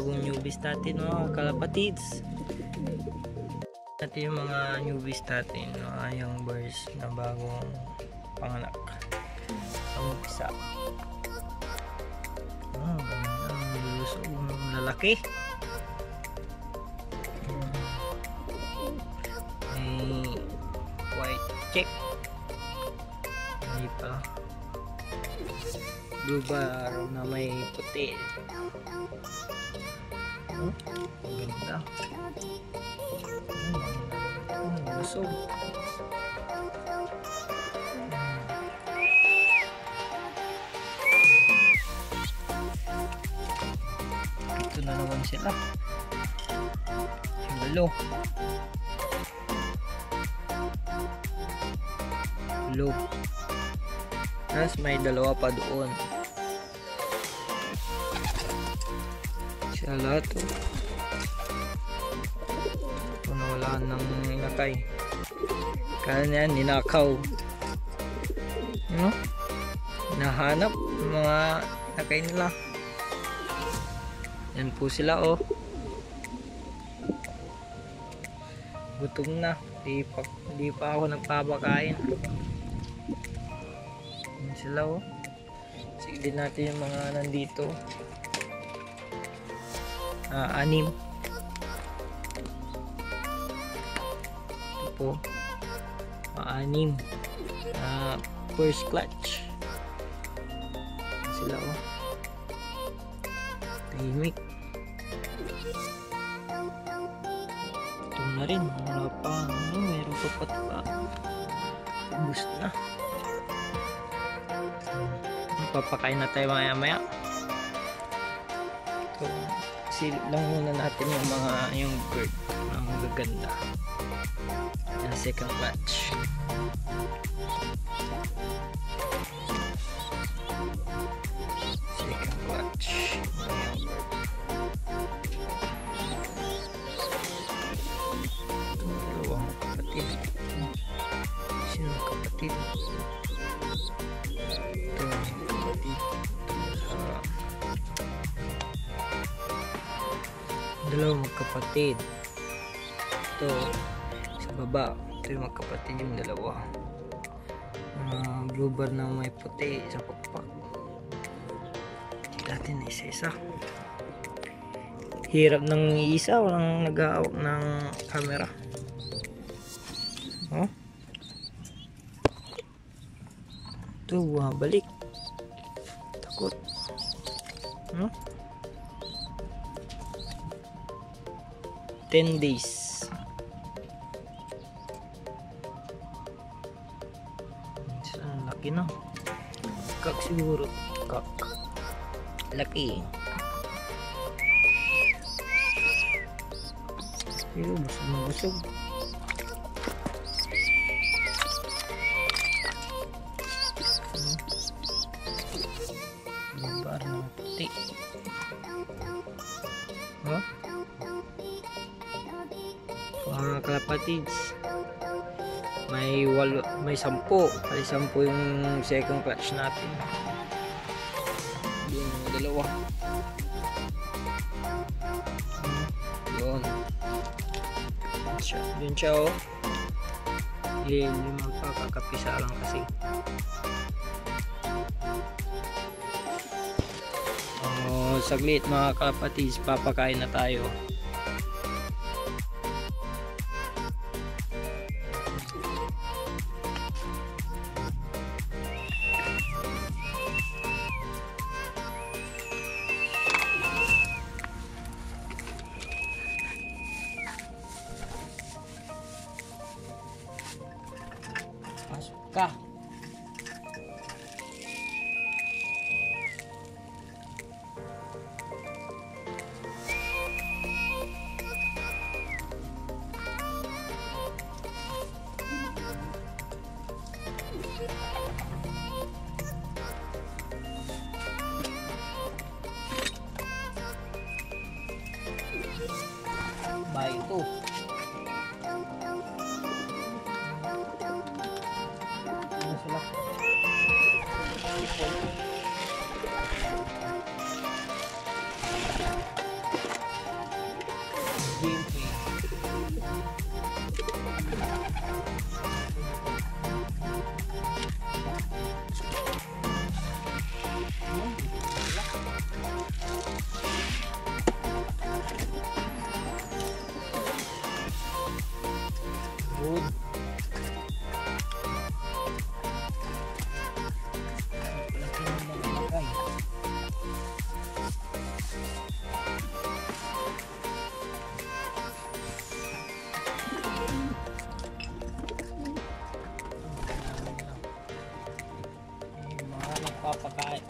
bagong newbies natin, mga kalapatids. Natin yung mga newbies natin, mga young birds na bagong panganak. Ang isa. Oh, ganda. Lulusog ng lalaki. May white check. Hindi pa. Blue bar na may puti. Oh, ganda. Lusog. Ito na naman sila. Halo. Halo. Tapos may dalawa pa doon. Siya lahat. Wala nang inakay. Kaya niyan, ninakaw. No? Hinahanap mga inakay nila. Yan po sila, oh. Gutom na. Hindi pa ako nagpapakain. Yan sila, oh. Sige din natin yung mga nandito. 6. Po 6 first clutch sila, oh. Tahimik. Ito na rin, wala pa, meron pa pa boost na. Papakain na tayo maya maya. Ito, silip lang muna natin yung bird ang magaganda. Second clutch. Second clutch. Itong dalawang kapatid. Sino kapatid? Ito kapatid. Dalawang magkapatid. Ito sa baba. Ito yung magkapatid yung dalawa. Blue bar na may puti sa pakpak. Natin isa-isa. Hirap ng isa, walang nag-aawak ng camera. Oh. Ito, balik. Takot. Oh. 10 days. Laki na. Kak siguro. Kak. Laki. Pero busog na busog. Bar ng puti. Oh? Mga kalapatids. May 10. Kali 10 yung second clutch natin. Yun, dalawa. Yun. Yun siya, oh. Limang pa, kakapisa lang kasi. Oh, saglit mga kalapatids, papakain na tayo. Ka. Bahay ito. Ano sila? papakain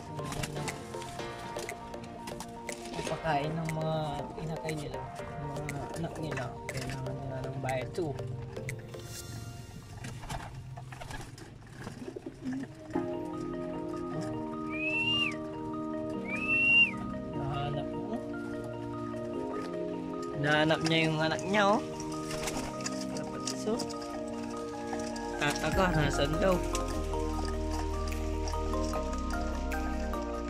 ng mga inakay nila, mga anak nila. Kailangan nila ng bayad too. Nahanap niya yung anak niya, oh. So, tataka, nasan daw?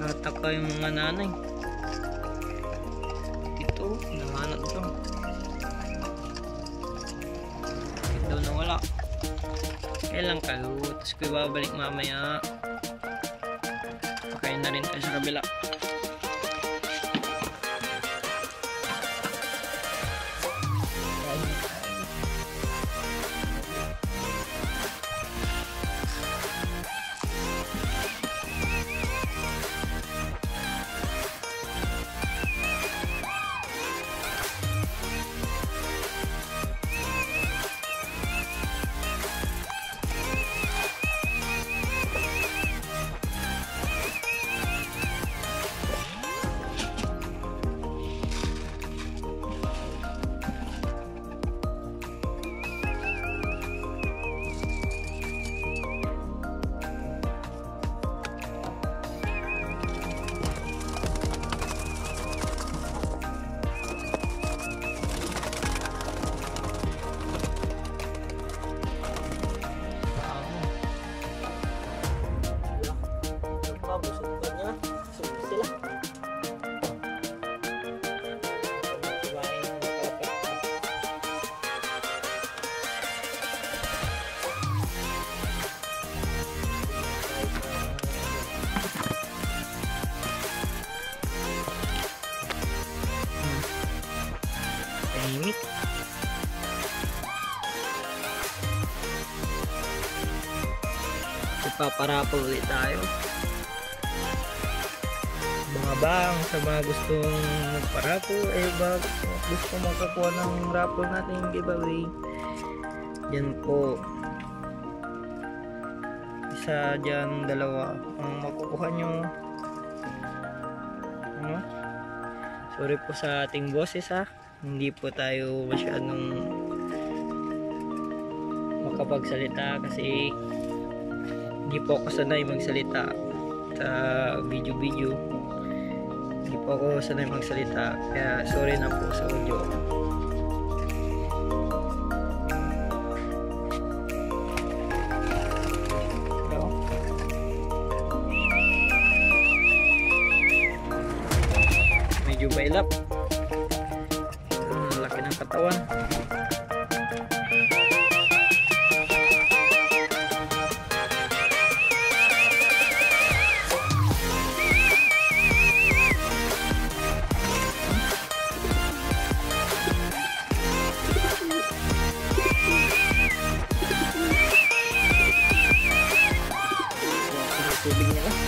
Tataka yung mga nanay. Ito, nahanap daw. Ito na wala. Kailan kayo? Tapos ko ibabalik mamaya. Pakain na rin tayo sa kabila. Tahimik. Ipaparapol ulit tayo. Mga bang sa mga gustong magparapol, gusto makakuha ng raffle natin yung giveaway. Yan po. Isa dyan, dalawa ang makukuha nyo. Ano? Sorry po sa ating boses, ha. Hindi po tayo masyadong makapagsalita kasi hindi po ako sanay magsalita sa video. Hindi po ako sanay magsalita, kaya sorry na po sa audio. Medyo bailap. Laki ng katawan. Tubig niya lang.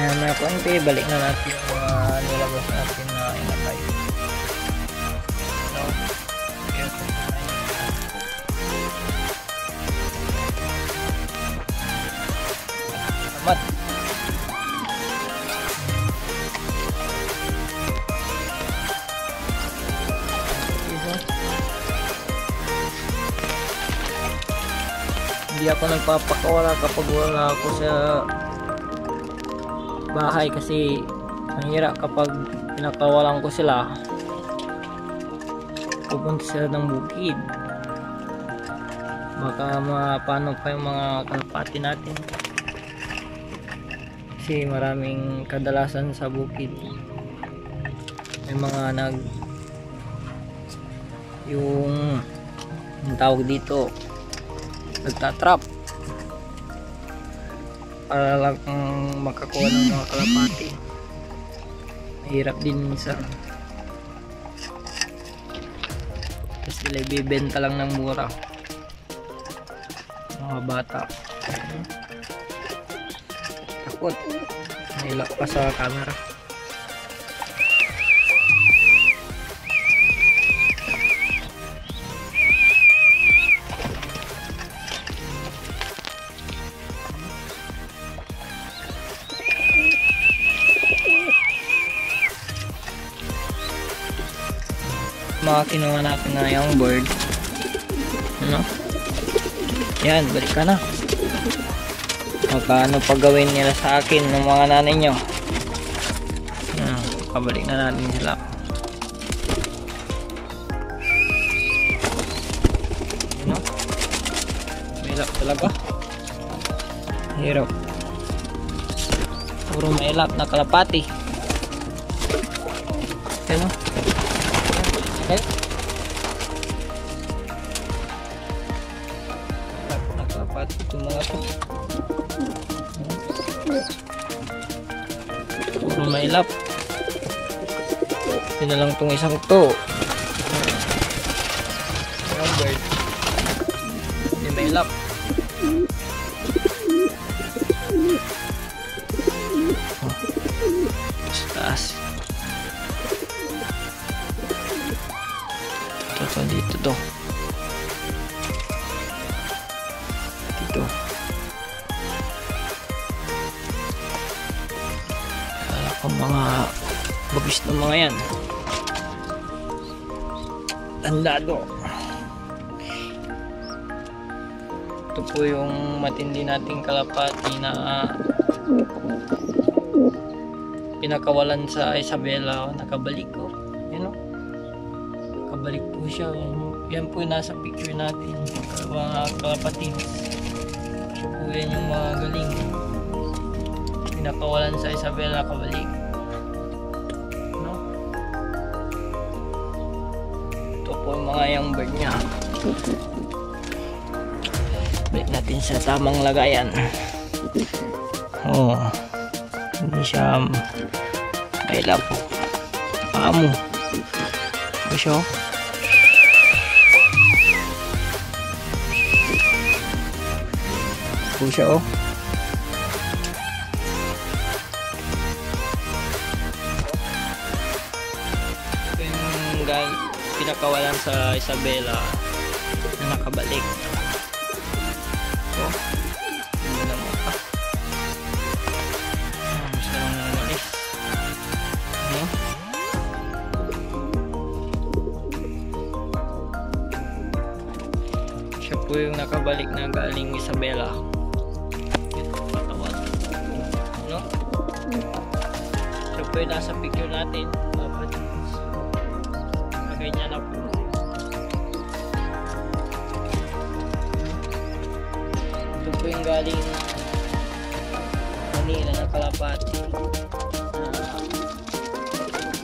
Ayan mga konti, balik na natin yung mga nilabas natin na inatay. So, salamat. Hindi ako nagpapakawala kapag wala ako sa bahay kasi ang hirap kapag pinakawalan ko sila, pupunta sila ng bukid, baka mapano pa yung mga kalapati natin. kasi maraming kadalasan sa bukid may mga yung tawag dito nagtatrap para lang makakuha ng mga kalapati. Mahirap din minsan kasi sila ibibenta lang ng mura mga bata. Takot nilak pa sa camera. Mga kinuha natin na yung bird, ano? Yan, balik ka na. Magkano pa gawin nila sa akin ng mga nanay nyo? Pabalik na natin sila. Ano? Mahirap talaga. Hirap. Puro mahirap na kalapati. Ano? Okay. Nakapat itong mga to. Puro mailap. Ito na lang itong isang to. Yung bird. Hindi mailap. Taas. Ito dito to. Dito. Kala ko mga bagis na mga yan. Tandado. Ito po yung matindi nating kalapati na pinakawalan sa Isabela. Nakabalik ko. Yan o. Nakabalik po siya. Yan po yung nasa picture natin. Mga kalapati. So po yan yung mga galing. Pinakawalan sa Isabela. Nakabalik. No? Ito po yung mga young bird niya. Balik natin sa tamang lagayan. Oh. Hindi siya kaila po. Amo. Ito siya. Ito siya oh. Ito yung pinakawalan sa Isabela na nakabalik. Ito. Hindi na mo pa. Gusto lang na umalis. Ano? Siya po yung nakabalik na galing Isabela. Patawad. Ano? Siya po yung nasa picture natin. Ganyan na po. Ito po yung galing Manila na kalapati.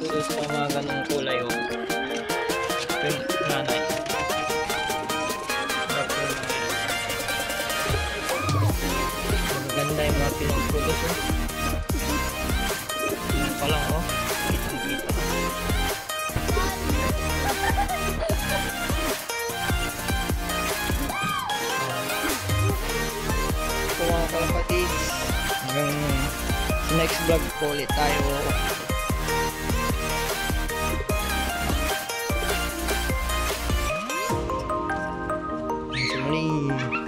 Puro sa mga ganong kulay o. Ito yung nanay. Maganda yung mga pinag-produce o. Yan pa lang o. Kitang-kita. Ito mga kalapatids. Hanggang sa next vlog po ulit tayo. Sorry.